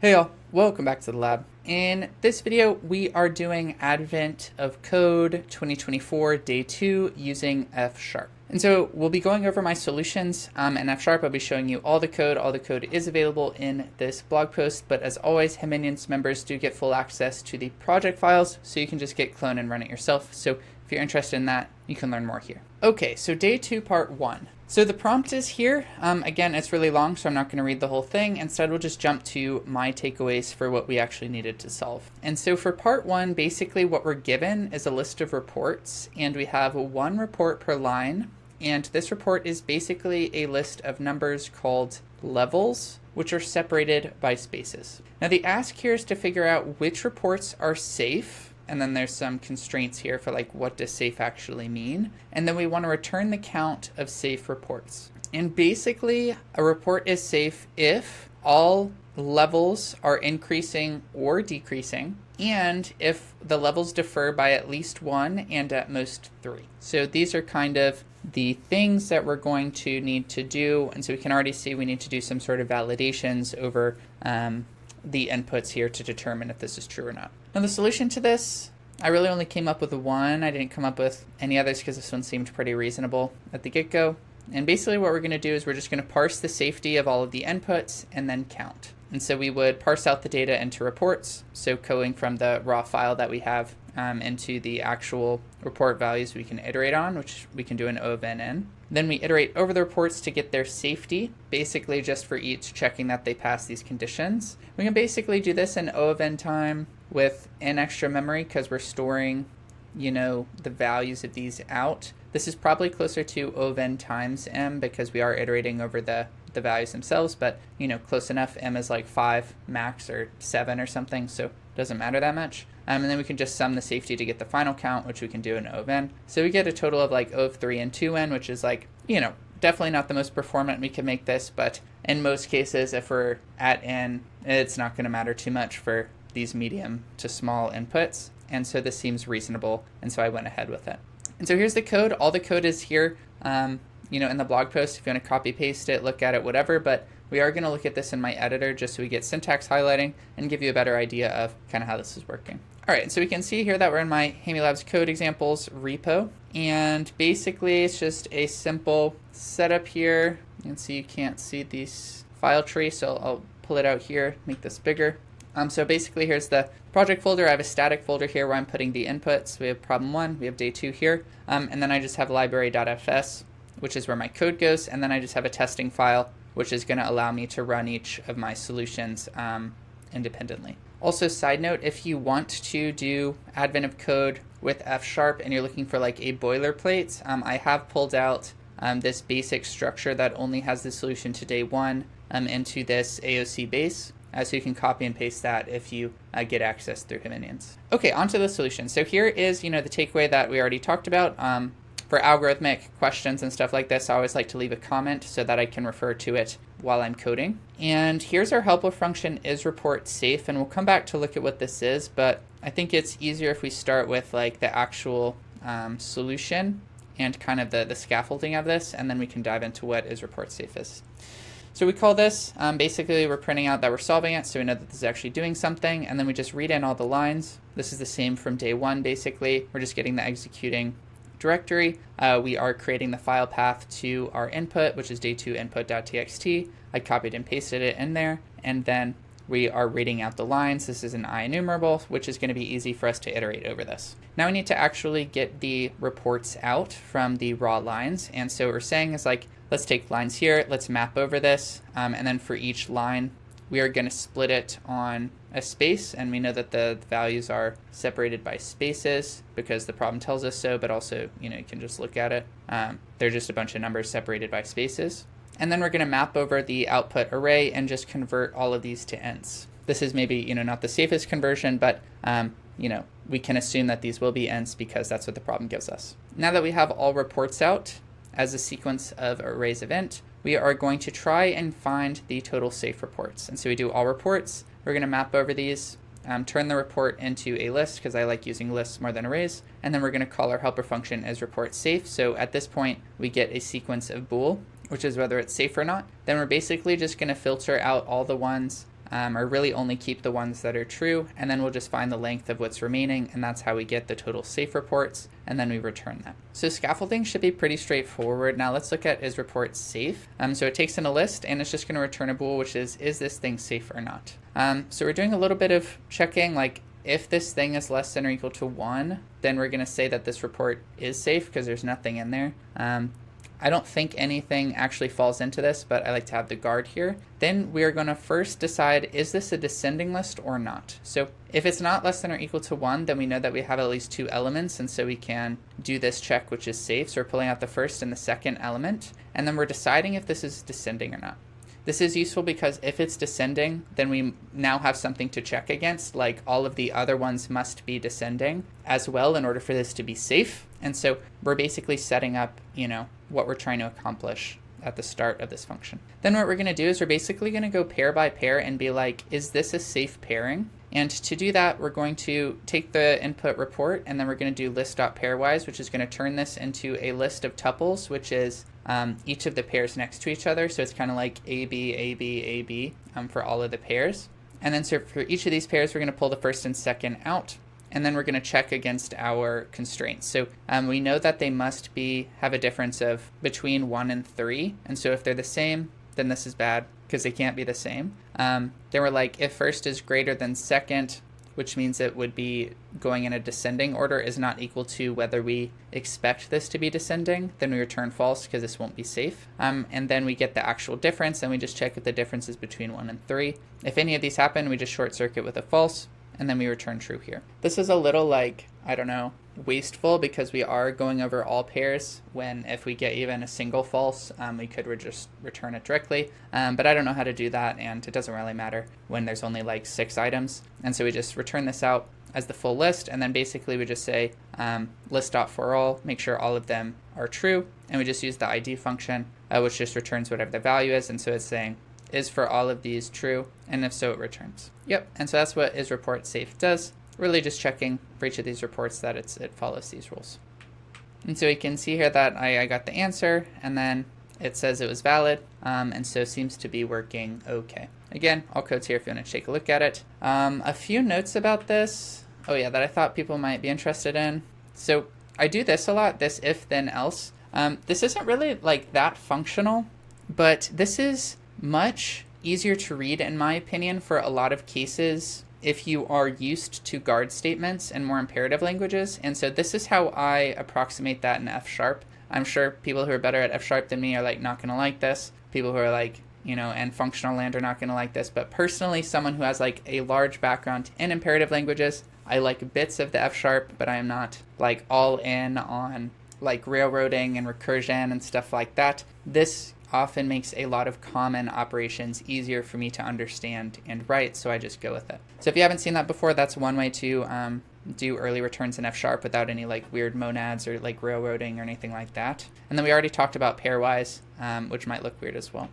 Hey y'all, welcome back to the lab. In this video, we are doing Advent of Code 2024 Day 2 using F#. And so we'll be going over my solutions in F#. I'll be showing you all the code. All the code is available in this blog post, but as always, HAMY members do get full access to the project files, so you can just git clone and run it yourself. So if you're interested in that, you can learn more here. Okay, so Day 2, Part 1. So the prompt is here. Again, it's really long, so I'm not going to read the whole thing. Instead, we'll just jump to my takeaways for what we actually needed to solve. And so for part 1, basically what we're given is a list of reports, and we have one report per line. And this report is basically a list of numbers called levels, which are separated by spaces. Now the ask here is to figure out which reports are safe. And then there's some constraints here for like what does safe actually mean. And then we want to return the count of safe reports. And basically a report is safe if all levels are increasing or decreasing, and if the levels differ by at least 1 and at most 3. So these are kind of the things that we're going to need to do. And so we can already see we need to do some sort of validations over the inputs here to determine if this is true or not. Now the solution to this, I really only came up with one. I didn't come up with any others because this one seemed pretty reasonable at the get-go. And basically what we're going to do is we're just going to parse the safety of all of the inputs and then count. And so we would parse out the data into reports, so going from the raw file that we have into the actual report values we can iterate on, which we can do an O of n in. Then we iterate over the reports to get their safety, basically just for each checking that they pass these conditions. We can basically do this in O of n time with n extra memory because we're storing, the values of these out. This is probably closer to O of n times m because we are iterating over the values themselves, but close enough. M is like 5 max or 7 or something, so it doesn't matter that much. And then we can just sum the safety to get the final count, which we can do in O of n. So we get a total of like O of 3 and 2n, which is like, definitely not the most performant we can make this, but in most cases, if we're at n, it's not going to matter too much for these medium to small inputs. And so this seems reasonable, and so I went ahead with it. And so here's the code. All the code is here, in the blog post. If you want to copy paste it, look at it, whatever, but we are going to look at this in my editor just so we get syntax highlighting and give you a better idea of kind of how this is working. All right, so we can see here that we're in my HAMY Labs code examples repo, and basically it's just a simple setup here. You can see you can't see this file tree, so I'll pull it out here, make this bigger. So basically here's the project folder. I have a static folder here where I'm putting the inputs. We have problem 1, we have day 2 here, and then I just have library.fs, which is where my code goes, and then I just have a testing file, which is going to allow me to run each of my solutions independently. Also, side note, if you want to do Advent of Code with F# and you're looking for like a boilerplate, I have pulled out this basic structure that only has the solution to day 1 into this AOC base. So you can copy and paste that if you get access through Himinians. Okay, onto the solution. So here is, the takeaway that we already talked about. For algorithmic questions and stuff like this, I always like to leave a comment so that I can refer to it while I'm coding. And here's our helper function is report safe, and we'll come back to look at what this is, but I think it's easier if we start with like the actual solution and kind of the scaffolding of this, and then we can dive into what is report safe is. So we call this, basically we're printing out that we're solving it, so we know that this is actually doing something, and then we just read in all the lines. This is the same from day 1, basically. We're just getting the executing directory. We are creating the file path to our input, which is day 2 input.txt. I copied and pasted it in there, and then we are reading out the lines. This is an IEnumerable, which is going to be easy for us to iterate over this. Now we need to actually get the reports out from the raw lines, and so what we're saying is like, let's take lines here, let's map over this, and then for each line, we are going to split it on a space, and we know that the values are separated by spaces because the problem tells us so, but also, you can just look at it. They're just a bunch of numbers separated by spaces. And then we're going to map over the output array and just convert all of these to ints. This is maybe, not the safest conversion, but, we can assume that these will be ints because that's what the problem gives us. Now that we have all reports out as a sequence of arrays of int, we are going to try and find the total safe reports. And so we do all reports. We're going to map over these, turn the report into a list because I like using lists more than arrays. And then we're going to call our helper function as report safe. So at this point, we get a sequence of bool, which is whether it's safe or not. Then we're basically just going to filter out all the ones or really only keep the ones that are true, and then we'll just find the length of what's remaining, and that's how we get the total safe reports, and then we return that. So scaffolding should be pretty straightforward. Now let's look at is report safe. So it takes in a list, and it's just going to return a bool, which is this thing safe or not? So we're doing a little bit of checking, like if this thing is less than or equal to 1, then we're going to say that this report is safe because there's nothing in there. I don't think anything actually falls into this, but I like to have the guard here. Then we are going to first decide, is this a descending list or not? So if it's not less than or equal to 1, then we know that we have at least 2 elements, and so we can do this check, which is safe. So we're pulling out the first and the second element, and then we're deciding if this is descending or not. This is useful because if it's descending, then we now have something to check against, like all of the other ones must be descending as well in order for this to be safe. And so we're basically setting up, what we're trying to accomplish at the start of this function. Then what we're going to do is we're basically going to go pair by pair and be like, is this a safe pairing? And to do that, we're going to take the input report, and then we're going to do list.pairwise, which is going to turn this into a list of tuples, which is each of the pairs next to each other. So it's kind of like AB, AB, AB for all of the pairs. And then so for each of these pairs, we're going to pull the first and second out, and then we're going to check against our constraints. So we know that they must have a difference of between 1 and 3. And so if they're the same, then this is bad because they can't be the same. Then we're like, if first is greater than second, which means it would be going in a descending order, is not equal to whether we expect this to be descending, then we return false because this won't be safe. And then we get the actual difference, and we just check if the difference is between 1 and 3. If any of these happen, we just short circuit with a false, and then we return true here. This is a little wasteful because we are going over all pairs when if we get even a single false, we could just return it directly. But I don't know how to do that, and it doesn't really matter when there's only 6 items. And so we just return this out as the full list, and then basically we just say list.forAll, make sure all of them are true, and we just use the ID function, which just returns whatever the value is. And so it's saying, is for all of these true? And if so, it returns. Yep, and so that's what is report safe does. Really just checking for each of these reports that it follows these rules. And so we can see here that I got the answer, and then it says it was valid, and so seems to be working okay. Again, all code's here if you want to take a look at it. A few notes about this, that I thought people might be interested in. So I do this a lot, this if then else. This isn't really that functional, but this is much easier to read in my opinion for a lot of cases if you are used to guard statements and more imperative languages. And so this is how I approximate that in F#. I'm sure people who are better at F# than me are not going to like this. People who are in functional land are not going to like this. But personally, someone who has a large background in imperative languages, I like bits of the F#, but I am not all in on railroading and recursion and stuff like that. This often makes a lot of common operations easier for me to understand and write, so I just go with it. So if you haven't seen that before, that's one way to do early returns in F# without any weird monads or railroading or anything like that. And then we already talked about pairwise, which might look weird as well.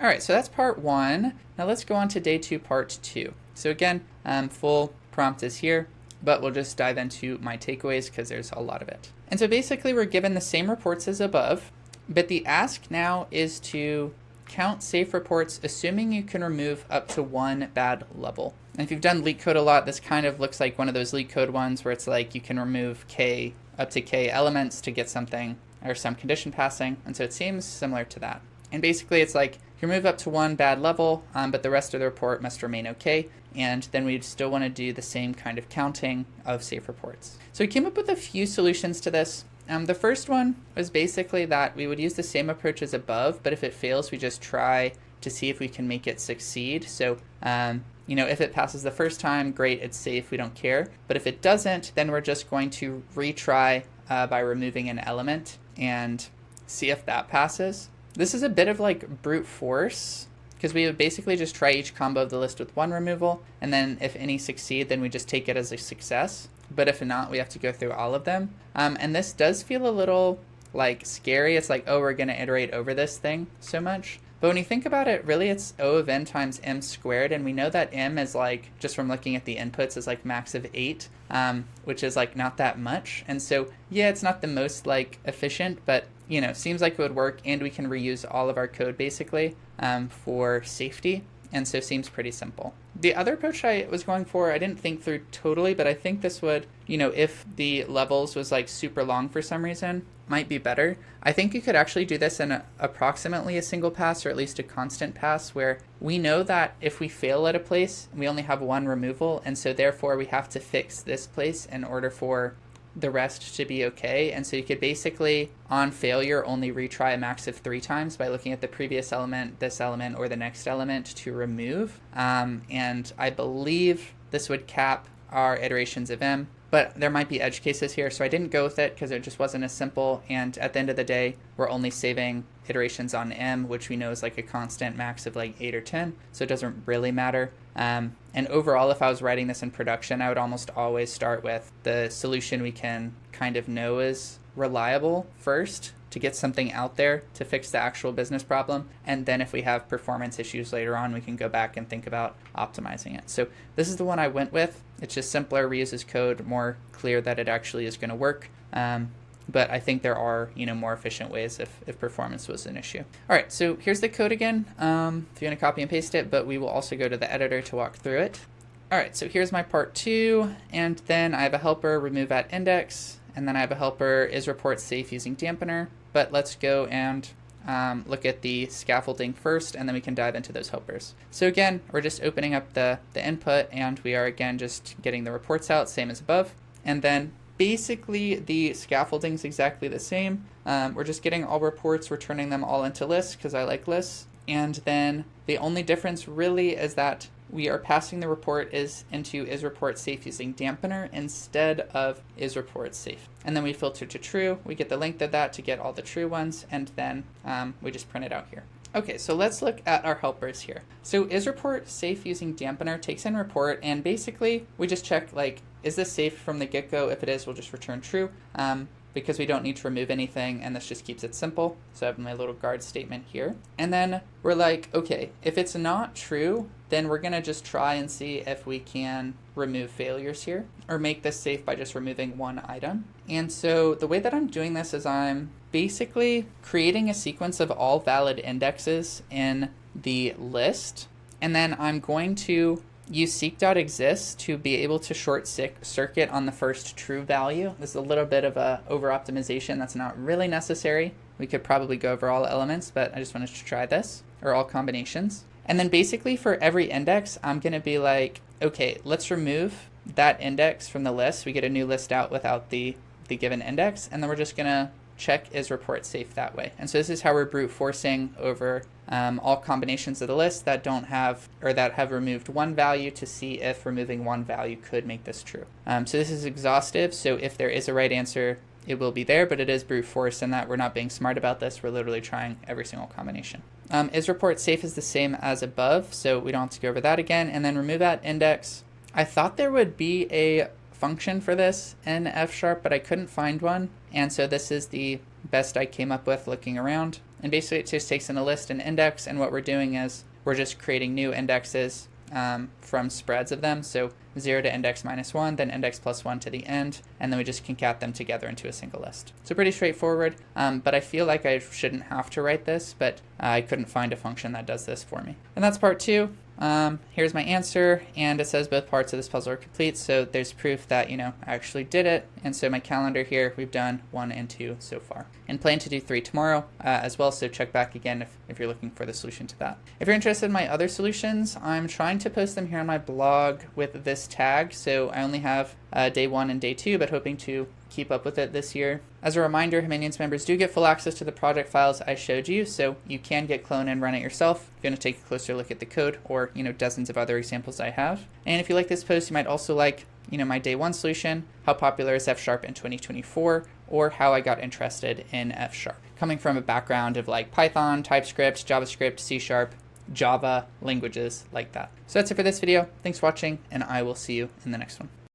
All right, so that's part 1. Now let's go on to day 2, part 2. So again, full prompt is here, but we'll just dive into my takeaways because there's a lot of it. And so basically we're given the same reports as above, but the ask now is to count safe reports assuming you can remove up to 1 bad level. And if you've done leak code a lot, this kind of looks like one of those leak code ones where it's you can remove k up to k elements to get something or some condition passing. And so it seems similar to that. And basically it's you remove up to 1 bad level, but the rest of the report must remain okay. And then we'd still want to do the same kind of counting of safe reports. So we came up with a few solutions to this. The first one was basically that we would use the same approach as above, but if it fails, we just try to see if we can make it succeed. So, if it passes the first time, great, it's safe, we don't care. But if it doesn't, then we're just going to retry by removing an element and see if that passes. This is a bit of brute force, because we would basically just try each combo of the list with 1 removal, and then if any succeed, then we just take it as a success. But if not, we have to go through all of them. And this does feel a little scary. It's we're going to iterate over this thing so much. But when you think about it, really it's O of n times m squared. And we know that m is just from looking at the inputs is max of 8, which is not that much. And so, yeah, it's not the most efficient, but seems like it would work. And we can reuse all of our code basically for safety. and so seems pretty simple. The other approach I was going for, I didn't think through totally, but I think this would, if the levels was like super long for some reason, might be better. I think you could actually do this in approximately a single pass, or at least a constant pass, where we know that if we fail at a place, we only have one removal, and so therefore we have to fix this place in order for the rest to be okay. And so you could basically, on failure, only retry a max of 3 times by looking at the previous element, this element, or the next element to remove. And I believe this would cap our iterations of M, but there might be edge cases here, so I didn't go with it because it just wasn't as simple. And at the end of the day, we're only saving iterations on M, which we know is like a constant max of like 8 or 10, so it doesn't really matter. And overall, if I was writing this in production, I would almost always start with the solution we can kind of know is reliable first to get something out there to fix the actual business problem. And then if we have performance issues later on, we can go back and think about optimizing it. So this is the one I went with. It's just simpler, reuses code, more clear that it actually is going to work. But I think there are, more efficient ways if performance was an issue. All right, so here's the code again, if you want to copy and paste it, but we will also go to the editor to walk through it. All right, so here's my part 2, and then I have a helper remove at index, and then I have a helper is report safe using dampener. But let's go and look at the scaffolding first, and then we can dive into those helpers. So again, we're just opening up the input, and we are again just getting the reports out, same as above. And then basically the scaffolding is exactly the same. We're just getting all reports, we're turning them all into lists because I like lists. And then the only difference really is that we are passing the report into is report safe using dampener instead of is report safe. And then we filter to true. We get the length of that to get all the true ones, and then we just print it out here. Okay, so let's look at our helpers here. So is report safe using dampener takes in report, and basically we just check like, is this safe from the get-go? If it is, we'll just return true. Because we don't need to remove anything, and this just keeps it simple. So I have my little guard statement here. And then we're like, okay, if it's not true, then we're gonna just try and see if we can remove failures here, or make this safe by just removing one item. And so the way that I'm doing this is I'm basically creating a sequence of all valid indexes in the list, and then I'm going to use seek.exists to be able to short circuit on the first true value. This is a little bit of a over optimization that's not really necessary. We could probably go over all elements, but I just wanted to try this, or all combinations. And then basically for every index, I'm going to be like, okay, let's remove that index from the list. We get a new list out without the given index, and then we're just going to check is report safe that way. And so this is how we're brute forcing over all combinations of the list that don't have, or that have removed one value, to see if removing one value could make this true. So this is exhaustive, so if there is a right answer, it will be there, but it is brute force in that we're not being smart about this. We're literally trying every single combination. Is report safe is the same as above, so we don't have to go over that again. And then remove at index. I thought there would be a function for this in F#, but I couldn't find one. And so this is the best I came up with looking around. And basically it just takes in a list and index, and what we're doing is we're just creating new indexes from spreads of them. So 0 to index -1, then index +1 to the end, and then we just concat them together into a single list. So pretty straightforward, but I feel like I shouldn't have to write this, but I couldn't find a function that does this for me. And that's part 2. Here's my answer, and it says both parts of this puzzle are complete, so there's proof that, I actually did it. And so my calendar here, we've done 1 and 2 so far, and plan to do 3 tomorrow as well, so check back again if you're looking for the solution to that. If you're interested in my other solutions, I'm trying to post them here on my blog with this tag, so I only have day 1 and day 2, but hoping to keep up with it this year. As a reminder, Hamanians members do get full access to the project files I showed you, so you can get clone and run it yourself. If you're going to take a closer look at the code, or dozens of other examples I have. And if you like this post, you might also like my day 1 solution, how popular is F# in 2024, or how I got interested in F#. Coming from a background of like Python, TypeScript, JavaScript, C#, Java, languages like that. So that's it for this video. Thanks for watching, and I will see you in the next one.